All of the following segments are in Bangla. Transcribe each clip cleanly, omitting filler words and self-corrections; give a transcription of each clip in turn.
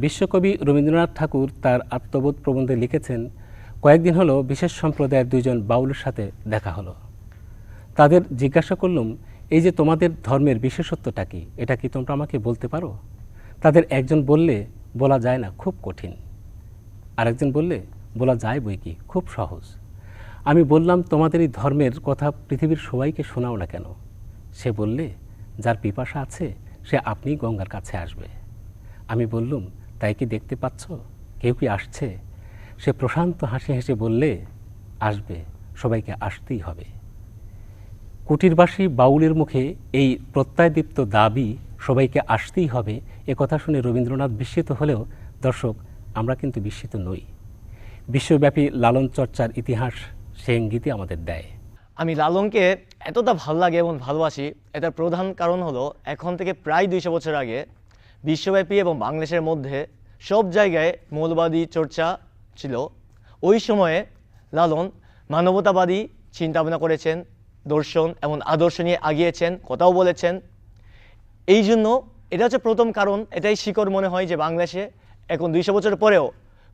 বিশ্বকবি রবীন্দ্রনাথ ঠাকুর তার আত্মবোধ প্রবন্ধে লিখেছেন, কয়েকদিন হলো বিশেষ সম্প্রদায়ের দুইজন বাউলের সাথে দেখা হলো। তাদের জিজ্ঞাসা করলুম, এই যে তোমাদের ধর্মের বিশেষত্বটা কি, এটা কি তোমরা আমাকে বলতে পারো? তাদের একজন বললে, বলা যায় না, খুব কঠিন। আরেকজন বললে, বলা যায় বই কি, খুব সহজ। আমি বললাম, তোমাদের এই ধর্মের কথা পৃথিবীর সবাইকে শোনাও না কেন? সে বললে, যার পিপাসা আছে সে আপনি গঙ্গার কাছে আসবে। আমি বললুম, তাই কি দেখতে পাচ্ছ? কেউ কি আসছে? সে প্রশান্ত হাসি হেসে বললে, আসবে, সবাইকে আসতেই হবে। কুটিরবাসী বাউলের মুখে এই প্রত্যয়দীপ্ত দাবি, সবাইকে আসতেই হবে, এ কথা শুনে রবীন্দ্রনাথ বিস্মিত হলেও দর্শক আমরা কিন্তু বিস্মিত নই। বিশ্বব্যাপী লালন চর্চার ইতিহাস সে ইঙ্গিতই আমাদের দেয়। আমি লালনকে এতটা ভালো লাগে এবং ভালোবাসি, এটার প্রধান কারণ হলো এখন থেকে প্রায় 200 বছর আগে বিশ্বব্যাপী এবং বাংলাদেশের মধ্যে সব জায়গায় মৌলবাদী চর্চা ছিল। ওই সময়ে লালন মানবতাবাদী চিন্তাভাবনা করেছেন, দর্শন এবং আদর্শ নিয়ে আগিয়েছেন, কথাও বলেছেন। এই জন্য এটা হচ্ছে প্রথম কারণ। এটাই শিকড় মনে হয় যে বাংলাদেশে এখন 200 বছর পরেও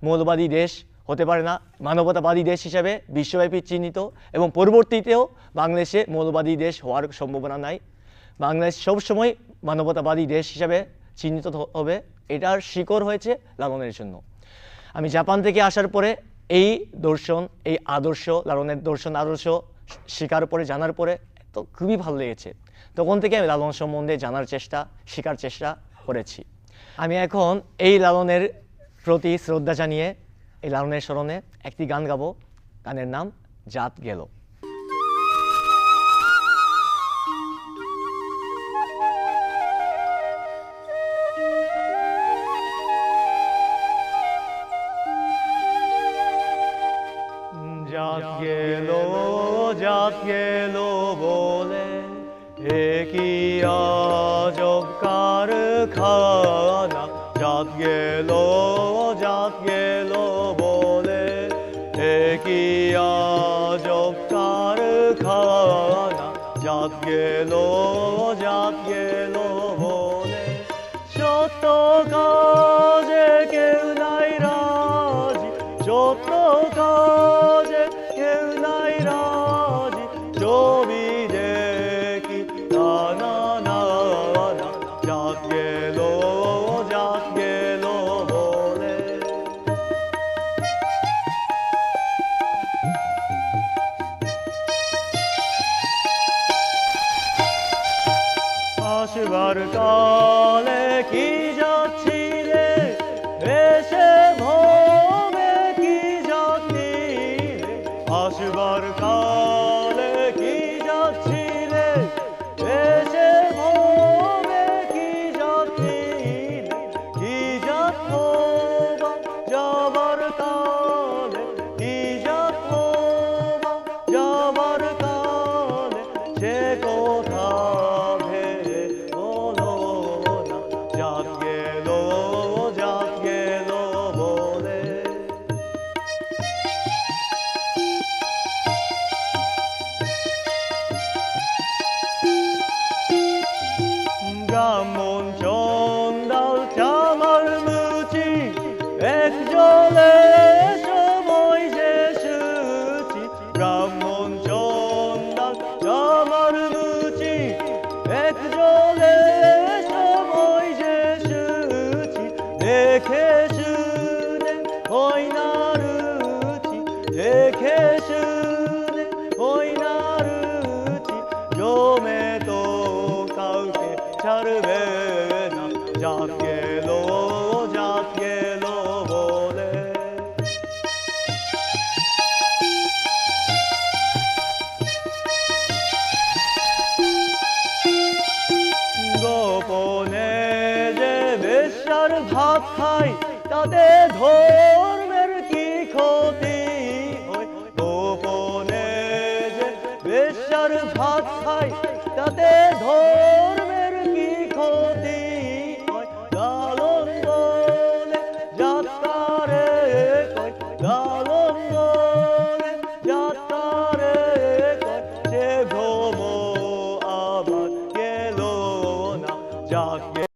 মৌলবাদী দেশ হতে পারে না, মানবতাবাদী দেশ হিসাবে বিশ্বব্যাপী চিহ্নিত, এবং পরবর্তীতেও বাংলাদেশে মৌলবাদী দেশ হওয়ার সম্ভাবনা নাই। বাংলাদেশ সবসময় মানবতাবাদী দেশ হিসাবে চিহ্নিত হবে। এটার শিকড় হয়েছে লালনের জন্য। আমি জাপান থেকে আসার পরে এই দর্শন, এই আদর্শ, লালনের দর্শন আদর্শ শেখার পরে, জানার পরে তো খুবই ভালো লেগেছে। তখন থেকে আমি লালন সম্বন্ধে জানার চেষ্টা, শেখার চেষ্টা করেছি। আমি এখন এই লালনের প্রতি শ্রদ্ধা জানিয়ে এই লালনের স্মরণে একটি গান গাবো। গানের নাম জাত গেল। জাত গেল, জাত গেল বলে কি আজব কারখানা। জাত গেল, জাত গেল বলে কি আজব কারখানা। জাত গেল, জাত গেল বলে সত্য কাজে কেউ নাই রাজি, সত্য কাজে কেউ নাই রাজি। ছবি দেখি না না না না। জাত গেল, জাত গেল বলে। আসবার কালে কি যাচ্ছি রে, এসে ভবে কি যাচ্ছি রে। আসবার কালে কি যাচ্ছি রে, এসে ভবে কি যাচ্ছি রে। কি যাচ্ছ যাবার কালে, কি যাচ্ছ যাবার কালে, সে কথা ভেবে বলো না। জাত গেল, জাত গেল বলে। ব্রাহ্মণ চন্দাল চামার মুচি, এক জলে সময় যে সুচি। ব্রাহ্মণ চন্দাল চামার মুচি, এক জলে সময় যে সুচি। দেখে শুনে হয় না রুচি, দেখে শুনে হয় না রুচি। জমে তো কাউকে ছাড়বে না। জাত গেল, জাত গেল বলে। গোপনে যে বেশ্যার ভাত খাই, তাতে ধরে